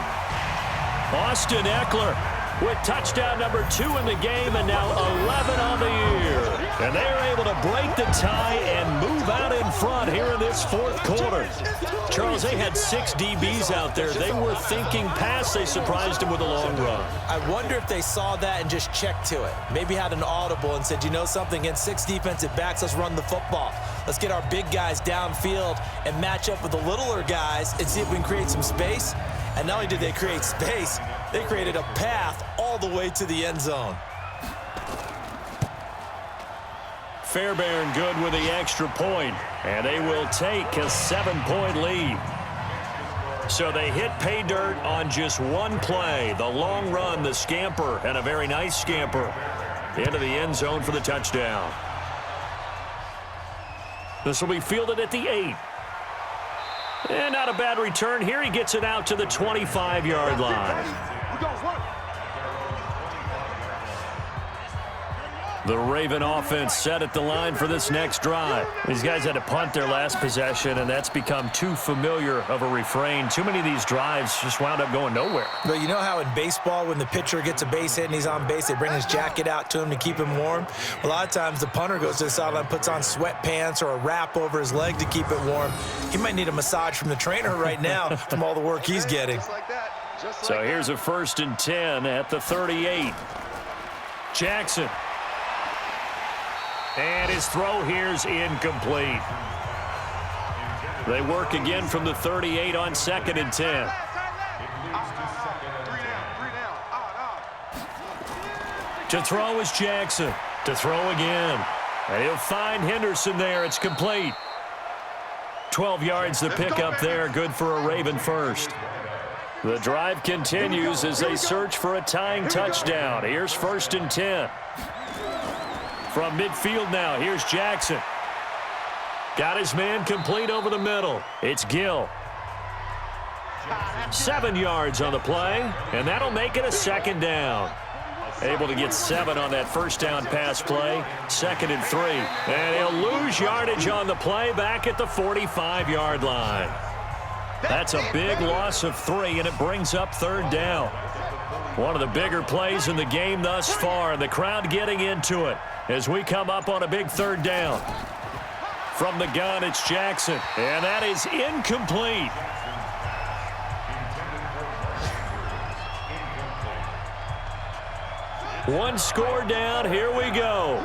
Austin Eckler with touchdown number 2 in the game, and now 11 on the year. And they are able to break the tie and move out in front here in this 4th quarter. Charles, they had 6 DBs out there. They were thinking pass. They surprised him with a long run. I wonder if they saw that and just checked to it. Maybe had an audible and said, you know something, against 6 defensive backs, let's run the football. Let's get our big guys downfield and match up with the littler guys and see if we can create some space. And not only did they create space, they created a path all the way to the end zone. Fairbairn good with the extra point, and they will take a 7-point lead. So they hit pay dirt on just one play. The long run, the scamper, and a very nice scamper into the end zone for the touchdown. This will be fielded at the 8. And not a bad return here. He gets it out to the 25-yard line. The Raven offense set at the line for this next drive. These guys had to punt their last possession, and that's become too familiar of a refrain. Too many of these drives just wound up going nowhere. But you know how in baseball, when the pitcher gets a base hit and he's on base, they bring his jacket out to him to keep him warm? A lot of times the punter goes to the sideline, puts on sweatpants or a wrap over his leg to keep it warm. He might need a massage from the trainer right now from all the work he's getting. So here's a 1st and 10 at the 38. Jackson. And his throw here's incomplete. They work again from the 38 on 2nd and 10. To throw is Jackson. To throw again. And he'll find Henderson there. It's complete. 12 yards to pick up there. Good for a Raven first. The drive continues as they search for a tying touchdown. Here's 1st and 10. From midfield now, here's Jackson. Got his man complete over the middle. It's Gill. 7 yards on the play, and that'll make it a 2nd down. Able to get 7 on that 1st down pass play. 2nd and 3. And he'll lose yardage on the play back at the 45-yard line. That's a big loss of 3, and it brings up 3rd down. One of the bigger plays in the game thus far, and the crowd getting into it as we come up on a big 3rd down. From the gun, it's Jackson, and that is incomplete. One score down. Here we go.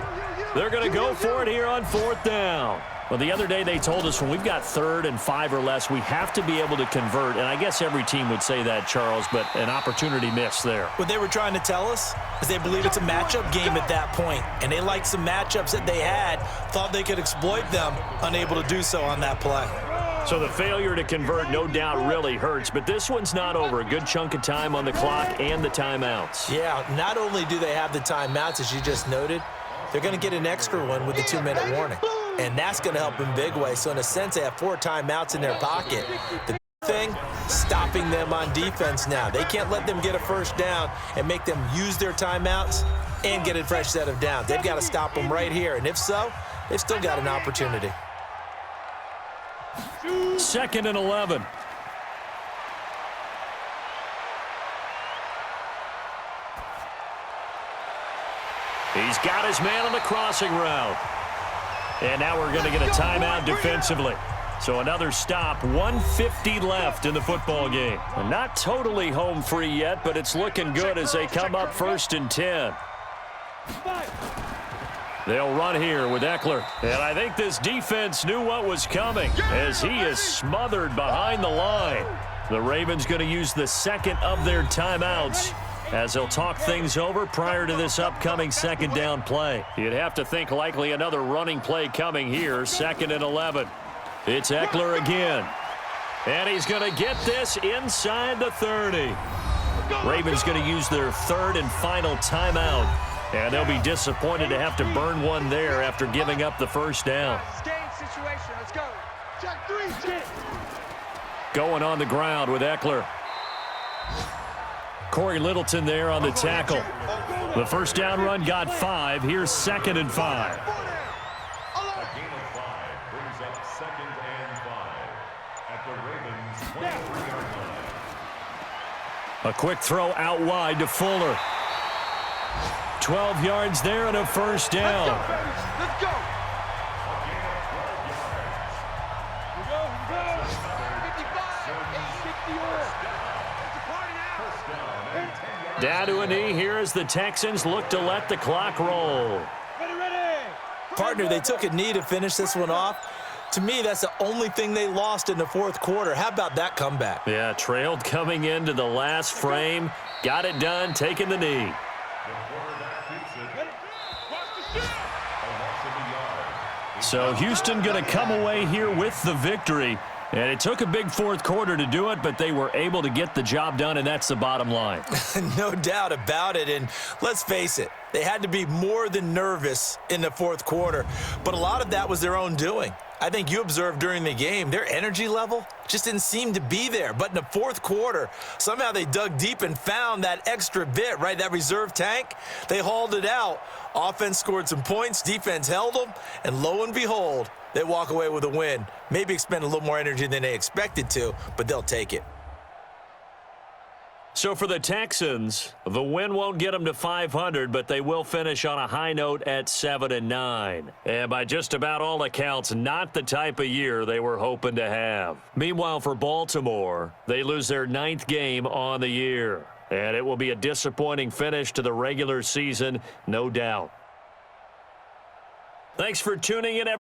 They're going to go for it here on 4th down. Well, the other day they told us when we've got 3rd and 5 or less, we have to be able to convert. And I guess every team would say that, Charles, but an opportunity missed there. What they were trying to tell us is they believe it's a matchup game at that point, and they liked some matchups that they had, thought they could exploit them, unable to do so on that play. So the failure to convert no doubt really hurts, but this one's not over. A good chunk of time on the clock and the timeouts. Yeah, not only do they have the timeouts, as you just noted, they're going to get an extra one with the 2-minute warning. And that's going to help in big way. So in a sense, they have 4 timeouts in their pocket. The thing, stopping them on defense now. They can't let them get a first down and make them use their timeouts and get a fresh set of downs. They've got to stop them right here. And if so, they've still got an opportunity. 2nd and 11. He's got his man on the crossing route. And now we're going to get a timeout defensively. So another stop, 1:50 left in the football game. Not totally home free yet, but it's looking good as they come up 1st and 10. They'll run here with Eckler. And I think this defense knew what was coming as he is smothered behind the line. The Ravens going to use the 2nd of their timeouts as they'll talk things over prior to this upcoming 2nd down play. You'd have to think likely another running play coming here, 2nd and 11. It's Eckler again. And he's going to get this inside the 30. Ravens going to use their 3rd and final timeout. And they'll be disappointed to have to burn one there after giving up the first down. Let's go. Check 3. Going on the ground with Eckler. Corey Littleton there on the tackle. The first down run got 5. Here's 2nd and 5. A gain of 5 brings up 2nd and 5 at the Ravens' 23-yard line. A quick throw out wide to Fuller. 12 yards there and a first down. Let's go. Down to a knee here as the Texans look to let the clock roll. Partner, they took a knee to finish this one off. To me, that's the only thing they lost in the 4th quarter. How about that comeback? Yeah, trailed coming into the last frame. Got it done, taking the knee. So Houston going to come away here with the victory. And it took a big 4th quarter to do it, but they were able to get the job done, and that's the bottom line. No doubt about it. And let's face it, they had to be more than nervous in the 4th quarter. But a lot of that was their own doing. I think you observed during the game, their energy level just didn't seem to be there. But in the 4th quarter, somehow they dug deep and found that extra bit, right, that reserve tank. They hauled it out. Offense scored some points, defense held them, and lo and behold, they walk away with a win. Maybe expend a little more energy than they expected to, but they'll take it. So for the Texans, the win won't get them to 500, but they will finish on a high note at 7-9. And by just about all accounts, not the type of year they were hoping to have. Meanwhile, for Baltimore, they lose their 9th game on the year. And it will be a disappointing finish to the regular season, no doubt. Thanks for tuning in, everyone.